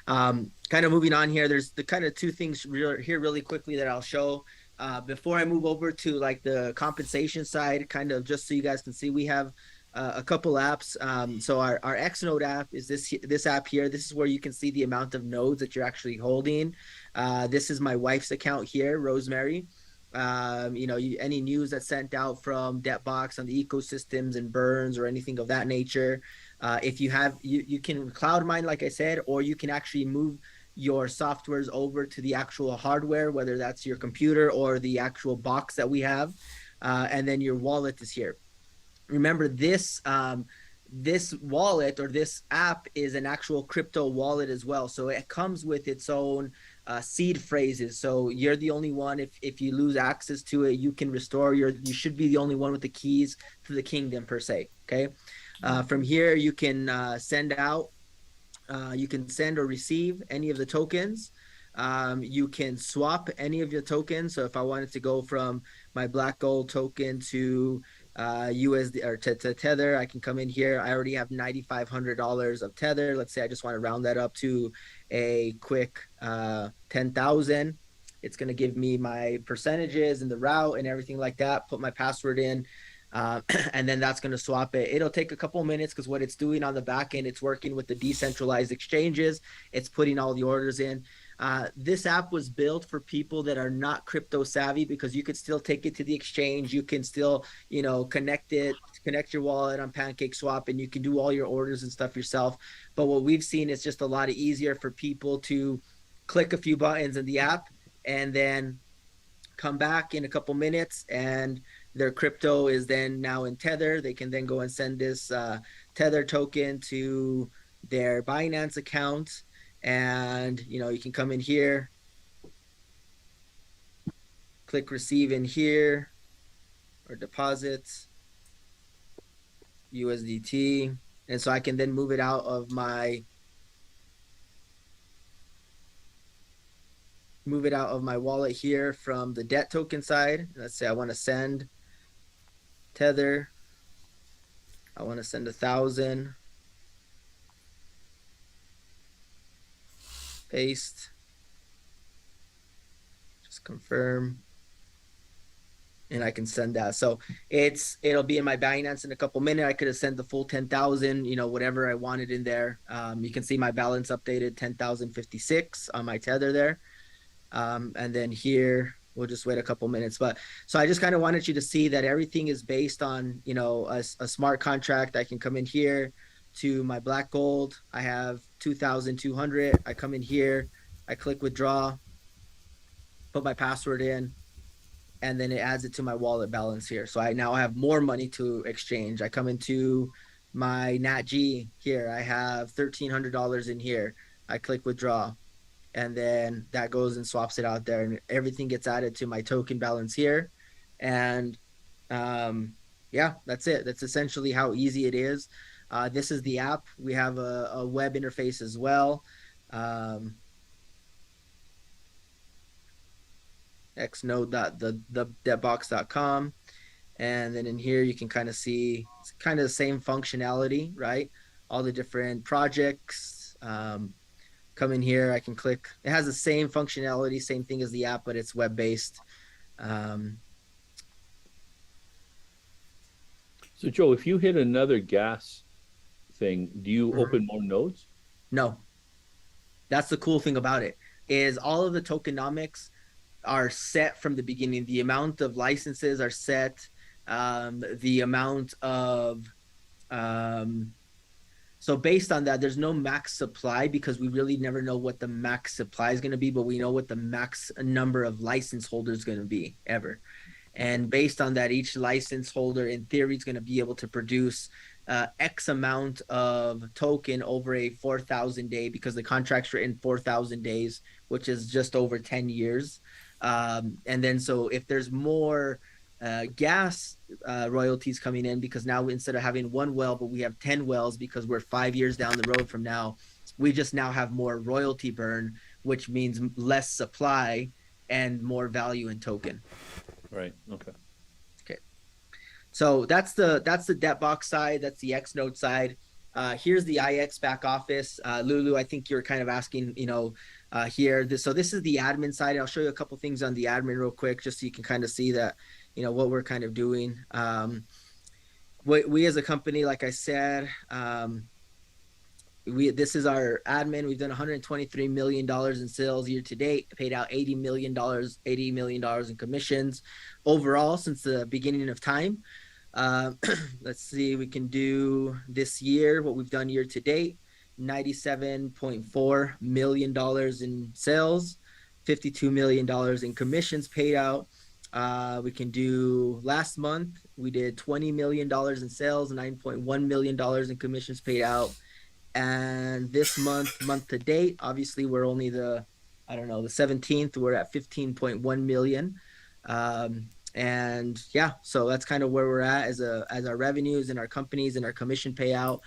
Kind of moving on here, there's the kind of two things here really quickly that I'll show. Before I move over to like the compensation side, kind of just so you guys can see, we have a couple apps. So our X Node app is this app here. This is where you can see the amount of nodes that you're actually holding. This is my wife's account here, Rosemary. Any news that's sent out from Debtbox on the ecosystems and burns or anything of that nature. If you have, you can cloud mine, like I said, or you can actually move your softwares over to the actual hardware, whether that's your computer or the actual box that we have. And then your wallet is here. Remember this wallet or this app is an actual crypto wallet as well. So it comes with its own seed phrases. So you're the only one. If you lose access to it, you can restore you should be the only one with the keys to the kingdom per se. Okay. From here, you can send out, you can send or receive any of the tokens. You can swap any of your tokens. So if I wanted to go from my black gold token to USD or to Tether, I can come in here. I already have $9,500 of Tether. Let's say I just want to round that up to a quick 10,000. It's going to give me my percentages and the route and everything like that. Put my password in. And then that's going to swap it. It'll take a couple minutes because what it's doing on the back end, it's working with the decentralized exchanges. It's putting all the orders in. This app was built for people that are not crypto savvy because you could still take it to the exchange. You can still, connect your wallet on PancakeSwap, and you can do all your orders and stuff yourself. But what we've seen is just a lot easier for people to click a few buttons in the app and then come back in a couple minutes, and their crypto is then now in Tether. They can then go and send this Tether token to their Binance account. And, you can come in here, click receive in here, or deposits, USDT. And so I can then move it out of my wallet here from the debt token side. Let's say I want to send Tether. I want to send 1,000. Paste. Just confirm. And I can send that. So it'll be in my Binance in a couple minutes. I could have sent the full 10,000, whatever I wanted in there. You can see my balance updated 10,056 on my Tether there. And then here, we'll just wait a couple minutes. But so I just kind of wanted you to see that everything is based on, a smart contract. I can come in here to my black gold. I have 2,200. I come in here, I click withdraw, put my password in, and then it adds it to my wallet balance here. So I now have more money to exchange. I come into my NATG here. I have $1,300 in here. I click withdraw, and then that goes and swaps it out there, and everything gets added to my token balance here. And yeah, that's it. That's essentially how easy it is. This is the app. We have a web interface as well. xnode.thedebtbox.com. And then in here, you can kind of see it's kind of the same functionality, right? All the different projects. Come in here, I can click. It has the same functionality, same thing as the app, but it's web-based. So Joe, if you hit another gas thing, do you open more nodes? No. That's the cool thing about it, is all of the tokenomics are set from the beginning. The amount of licenses are set. The amount of so based on that, there's no max supply because we really never know what the max supply is going to be, but we know what the max number of license holders is going to be ever. And based on that, each license holder in theory is going to be able to produce X amount of token over a 4,000 day, because the contract's written 4,000 days, which is just over 10 years. And then so if there's more gas royalties coming in, because now instead of having one well, but we have 10 wells because we're 5 years down the road from now, we just now have more royalty burn, which means less supply and more value in token. Right. Okay. Okay. So that's the Debtbox side. That's the X Node side. Here's the IX back office. Lulu, I think you're kind of asking, here. So this is the admin side. I'll show you a couple things on the admin real quick, just so you can kind of see that, what we're kind of doing. We as a company, like I said, this is our admin. We've done $123 million in sales year to date, paid out $80 million in commissions overall since the beginning of time. Let's see, we can do this year, what we've done year to date, $97.4 million in sales, $52 million in commissions paid out. We can do last month, we did $20 million in sales, $9.1 million in commissions paid out. And this month to date, obviously we're only the 17th, we're at 15.1 million. And yeah, so that's kind of where we're at as our revenues and our companies and our commission payout.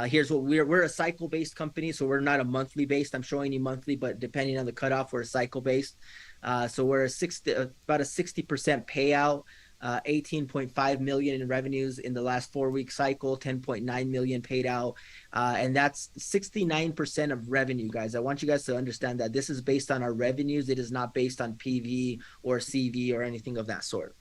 Here's what we're a cycle based company, so we're not a monthly based. I'm showing you monthly, but depending on the cutoff, we're a cycle based. So we're about a 60% payout. 18.5 million in revenues in the last 4-week cycle, 10.9 million paid out, and that's 69% of revenue, guys. I want you guys to understand that this is based on our revenues. It is not based on PV or CV or anything of that sort.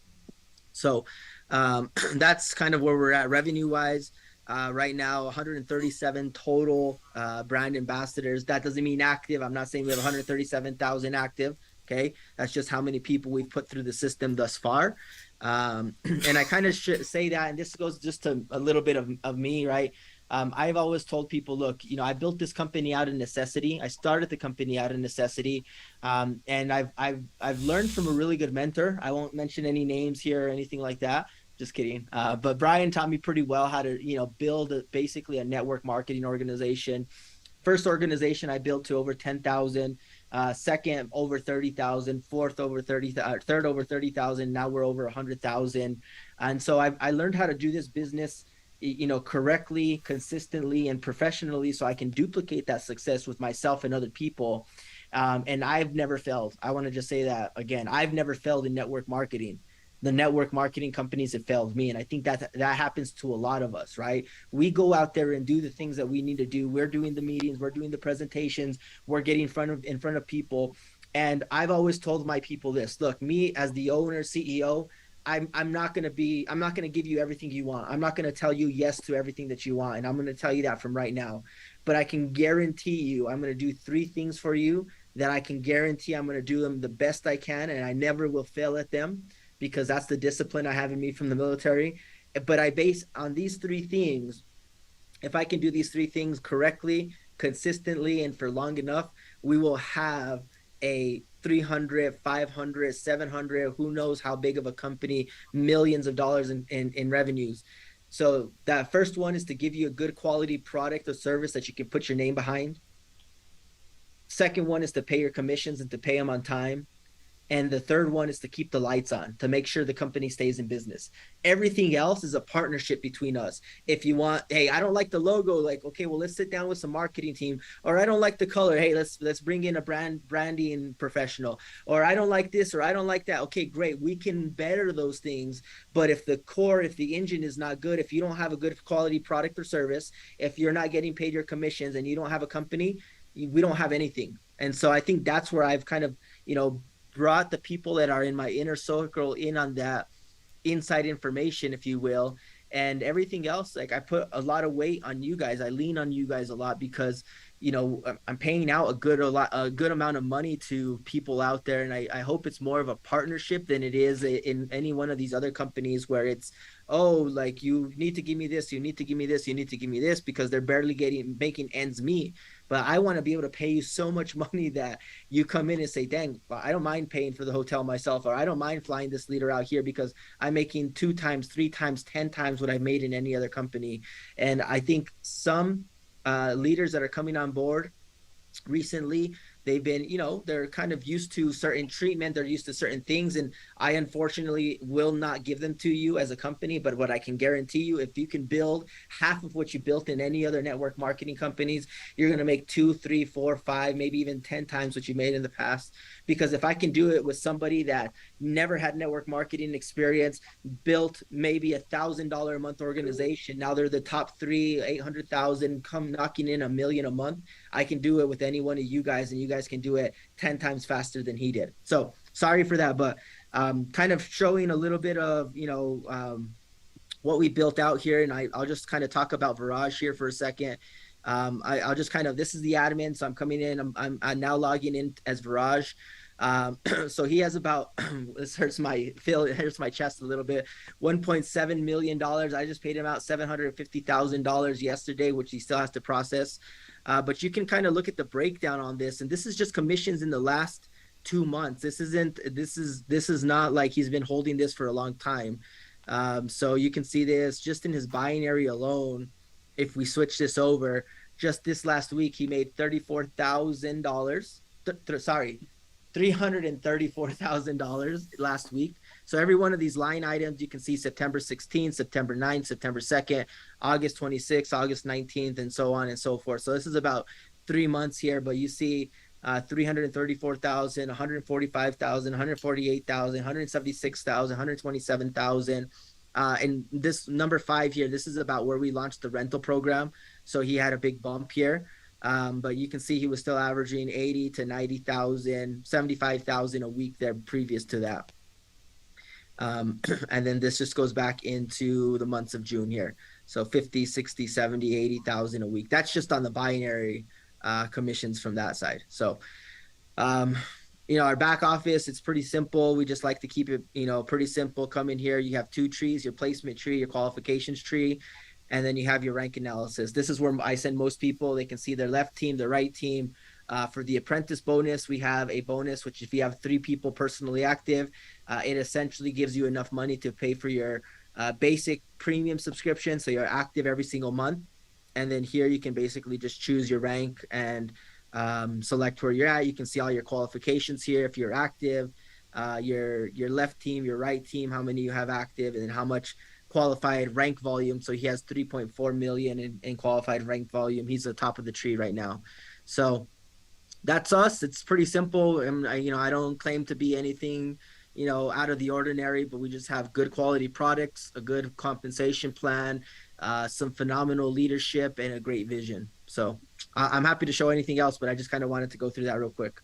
So that's kind of where we're at revenue wise. Right now, 137 total brand ambassadors. That doesn't mean active. I'm not saying we have 137,000 active. Okay, that's just how many people we've put through the system thus far. And I kind of should say that, and this goes just to a little bit of me, right? I've always told people, look, I built this company out of necessity. I started the company out of necessity, and I've learned from a really good mentor. I won't mention any names here or anything like that. Just kidding. But Brian taught me pretty well how to, build basically a network marketing organization. First organization I built to over 10,000. Second over 30,000, fourth over 30,000, third over 30,000. Now we're over 100,000. And so I learned how to do this business, correctly, consistently, and professionally, so I can duplicate that success with myself and other people. And I've never failed. I want to just say that again. I've never failed in network marketing. The network marketing companies have failed me. And I think that happens to a lot of us, right? We go out there and do the things that we need to do. We're doing the meetings, we're doing the presentations, we're getting in front of people. And I've always told my people this, look, me as the owner, CEO, I'm not going to give you everything you want. I'm not going to tell you yes to everything that you want. And I'm going to tell you that from right now. But I can guarantee you, I'm going to do 3 things for you that I can guarantee I'm going to do them the best I can. And I never will fail at them, because that's the discipline I have in me from the military. But I base on these 3 things. If I can do these 3 things correctly, consistently, and for long enough, we will have a 300, 500, 700, who knows how big of a company, millions of dollars in revenues. So that first one is to give you a good quality product or service that you can put your name behind. Second one is to pay your commissions and to pay them on time. And the third one is to keep the lights on, to make sure the company stays in business. Everything else is a partnership between us. If you want, hey, I don't like the logo, like, okay, well, let's sit down with some marketing team. Or I don't like the color. Hey, let's bring in a branding professional. Or I don't like this, or I don't like that. Okay, great. We can better those things. But if the engine is not good, if you don't have a good quality product or service, if you're not getting paid your commissions and you don't have a company, we don't have anything. And so I think that's where I've kind of, brought the people that are in my inner circle in on that inside information, if you will. And everything else, like, I put a lot of weight on you guys. I lean on you guys a lot because, I'm paying out a good amount of money to people out there. And I hope it's more of a partnership than it is in any one of these other companies where it's, oh, like, you need to give me this, you need to give me this, you need to give me this, because they're barely making ends meet. But I want to be able to pay you so much money that you come in and say, dang, I don't mind paying for the hotel myself, or I don't mind flying this leader out here because I'm making 2 times, 3 times, 10 times what I made in any other company. And I think some leaders that are coming on board recently, they've been, they're kind of used to certain treatment, they're used to certain things, and I unfortunately will not give them to you as a company. But what I can guarantee you, if you can build half of what you built in any other network marketing companies, you're going to make 2, 3, 4, 5, maybe even 10 times what you made in the past. Because if I can do it with somebody that never had network marketing experience, built maybe $1,000 a month organization, now they're the top three, 800,000, come knocking in $1 million a month. I can do it with any one of you guys, and you guys can do it 10 times faster than he did. So sorry for that, but kind of showing a little bit of, what we built out here. And I'll just kind of talk about Viraj here for a second. I'll just kind of, this is the admin. So I'm coming in, I'm now logging in as Viraj. So he has about, this hurts my chest a little bit, $1.7 million. I just paid him out $750,000 yesterday, which he still has to process. But you can kind of look at the breakdown on this, and this is just commissions in the last 2 months. This is not like he's been holding this for a long time. So you can see this just in his binary alone. If we switch this over, just this last week, he made $34,000. Sorry, $334,000 last week. So every one of these line items, you can see September 16th, September 9th, September 2nd, August 26th, August 19th, and so on and so forth. So this is about 3 months here, but you see 334,000, 145,000, 148,000, 176,000, 127,000. And this number 5 here, this is about where we launched the rental program. So he had a big bump here. But you can see he was still averaging 80 to 90,000, 75,000 a week there previous to that. And then this just goes back into the months of June here. So 50, 60, 70, 80,000 a week. That's just on the binary commissions from that side. So, our back office, it's pretty simple. We just like to keep it, pretty simple. Come in here, you have 2 trees, your placement tree, your qualifications tree, and then you have your rank analysis. This is where I send most people. They can see their left team, their right team. For the apprentice bonus, we have a bonus, which if you have 3 people personally active, it essentially gives you enough money to pay for your basic premium subscription. So you're active every single month. And then here you can basically just choose your rank and select where you're at. You can see all your qualifications here. If you're active, your left team, your right team, how many you have active, and then how much qualified rank volume. So he has 3.4 million in qualified rank volume. He's the top of the tree right now. So that's us. It's pretty simple. And I don't claim to be anything, out of the ordinary, but we just have good quality products, a good compensation plan, some phenomenal leadership, and a great vision. So I'm happy to show anything else, but I just kind of wanted to go through that real quick.